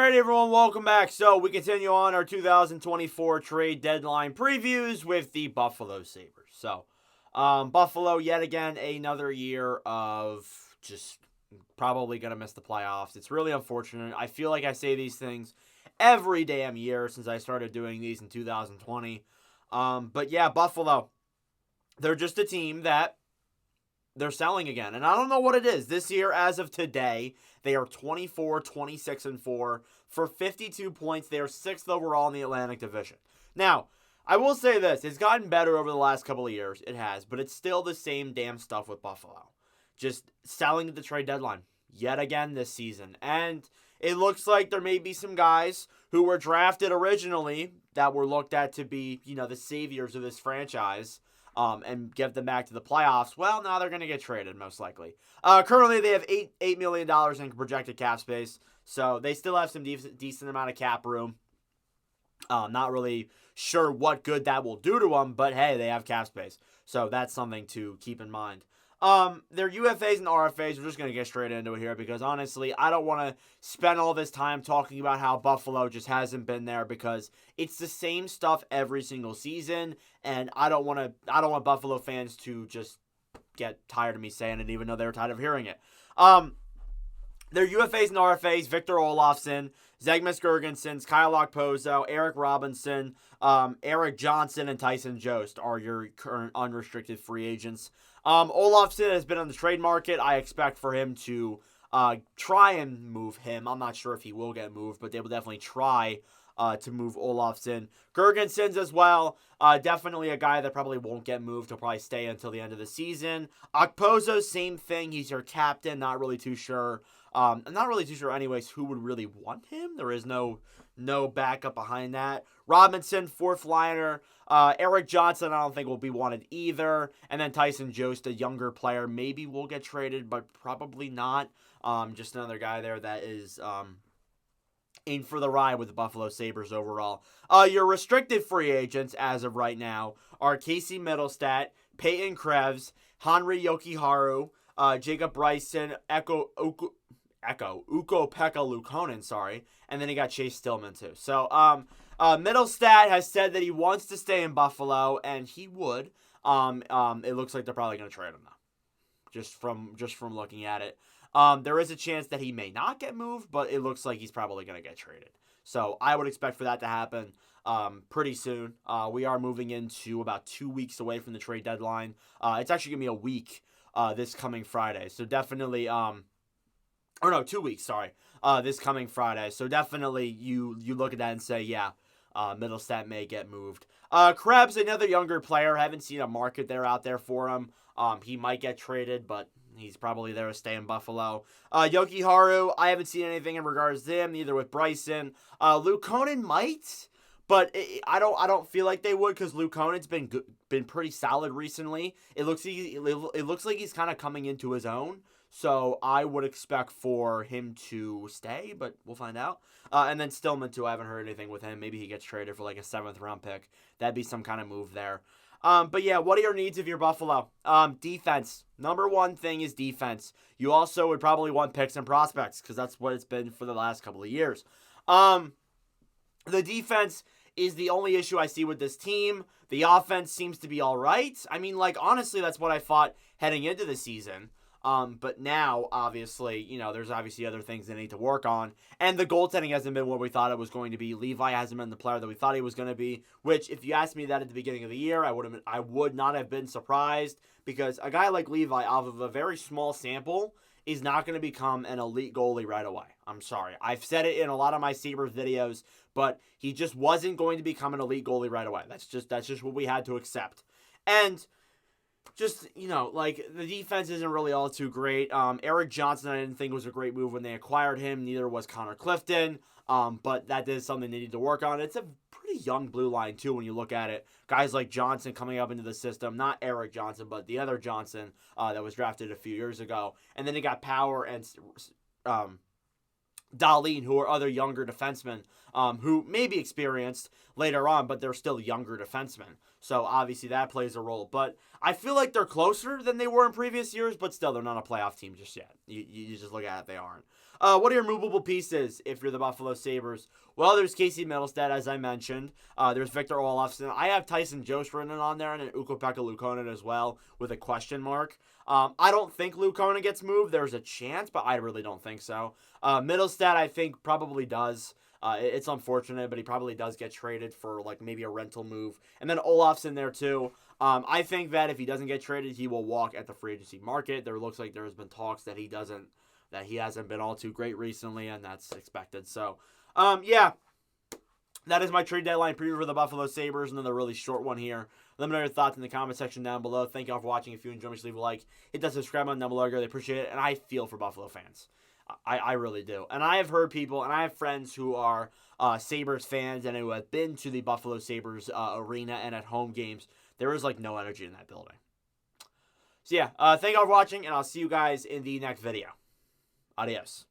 Alright, everyone, welcome back. So, we continue on our 2024 trade deadline previews with the Buffalo Sabres. So, Buffalo, yet again, another year of just probably going to miss the playoffs. It's really unfortunate. I feel like I say these things every damn year since I started doing these in 2020. But yeah, Buffalo, they're just a team that they're selling again. And I don't know what it is. This year, as of today, they are 24, 26, and 4 for 52 points. They are 6th overall in the Atlantic Division. Now, I will say this. It's gotten better over the last couple of years. It has. But it's still the same damn stuff with Buffalo. Just selling at the trade deadline yet again this season. And it looks like there may be some guys who were drafted originally that were looked at to be, the saviors of this franchise. And get them back to the playoffs. Well, now they're going to get traded, most likely. Currently, they have $8 million in projected cap space, so they still have some decent amount of cap room. Not really sure what good that will do to them, but hey, they have cap space, so that's something to keep in mind. Their UFAs and RFAs, we're just going to get straight into it here because honestly, I don't want to spend all this time talking about how Buffalo just hasn't been there because it's the same stuff every single season, and I don't want Buffalo fans to just get tired of me saying it, even though they're tired of hearing it. Their UFAs and RFAs, Victor Olofsson, Zegmas Girgensons, Kyle Okposo, Eric Robinson, Eric Johnson, and Tyson Jost are your current unrestricted free agents. Olofsson has been on the trade market. I expect for him to try and move him. I'm not sure if he will get moved, but they will definitely try to move Olofsson. Girgensons as well. Definitely a guy that probably won't get moved. He'll probably stay until the end of the season. Okposo, same thing. He's your captain. Not really too sure. I'm not really too sure anyways who would really want him. There is no backup behind that. Robinson, fourth liner. Eric Johnson, I don't think will be wanted either. And then Tyson Jost, a younger player, maybe will get traded, but probably not. Just another guy there that is in for the ride with the Buffalo Sabres overall. Your restricted free agents as of right now are Casey Middlestat, Peyton Krebs, Henri Jokiharju, Jacob Bryson, Ukko-Pekka Luukkonen, and then he got Chase Stillman too. So, Middlestat has said that he wants to stay in Buffalo, and he would. It looks like they're probably going to trade him now, just from looking at it. There is a chance that he may not get moved, but it looks like he's probably going to get traded. So I would expect for that to happen pretty soon. We are moving into about 2 weeks away from the trade deadline. It's actually going to be a week this coming Friday. So definitely, 2 weeks, sorry. This coming Friday. So definitely you look at that and say, yeah, Middlestat may get moved. Krebs, another younger player. Haven't seen a market there out there for him. He might get traded, but he's probably there to stay in Buffalo. Jokiharju, I haven't seen anything in regards to him, neither with Bryson. Luukkonen might, but I don't feel like they would because Luukkonen's been pretty solid recently. It looks like he's kind of coming into his own. So I would expect for him to stay, but we'll find out. And then Stillman too. I haven't heard anything with him. Maybe he gets traded for like a 7th round pick. That'd be some kind of move there. But yeah, what are your needs if you're Buffalo? Defense. Number one thing is defense. You also would probably want picks and prospects because that's what it's been for the last couple of years. The defense is the only issue I see with this team. The offense seems to be all right. I mean, honestly, that's what I thought heading into the season. But now, obviously, there's obviously other things they need to work on. And the goaltending hasn't been what we thought it was going to be. Levi hasn't been the player that we thought he was going to be, which, if you asked me that at the beginning of the year, I would not have been surprised because a guy like Levi, off of a very small sample, is not going to become an elite goalie right away. I'm sorry. I've said it in a lot of my Sabres videos, but he just wasn't going to become an elite goalie right away. That's just what we had to accept. And just, the defense isn't really all too great. Eric Johnson, I didn't think was a great move when they acquired him. Neither was Connor Clifton. But that is something they need to work on. It's a pretty young blue line, too, when you look at it. Guys like Johnson coming up into the system. Not Eric Johnson, but the other Johnson that was drafted a few years ago. And then they got Power and Dahlin, who are other younger defensemen who may be experienced later on, but they're still younger defensemen. So obviously that plays a role. But I feel like they're closer than they were in previous years, but still they're not a playoff team just yet. You just look at it, they aren't. What are your movable pieces if you're the Buffalo Sabres? Well, there's Casey Middlestead, as I mentioned. There's Victor Olofsson. I have Tyson Jost written on there and an Ukko-Pekka Luukkonen as well with a question mark. I don't think Luukkonen gets moved. There's a chance, but I really don't think so. Middlestead, I think, probably does. It's unfortunate, but he probably does get traded for like maybe a rental move. And then Olofsson there too. I think that if he doesn't get traded, he will walk at the free agency market. There looks like there's been talks that he hasn't been all too great recently, and that's expected. So, yeah, that is my trade deadline preview for the Buffalo Sabres, and then the really short one here. Let me know your thoughts in the comment section down below. Thank you all for watching. If you enjoyed, just leave a like. Hit that subscribe button down below. I really appreciate it, and I feel for Buffalo fans. I really do. And I have heard people, and I have friends who are Sabres fans and who have been to the Buffalo Sabres arena and at home games. There is, like, no energy in that building. So, yeah, thank you all for watching, and I'll see you guys in the next video. Adios.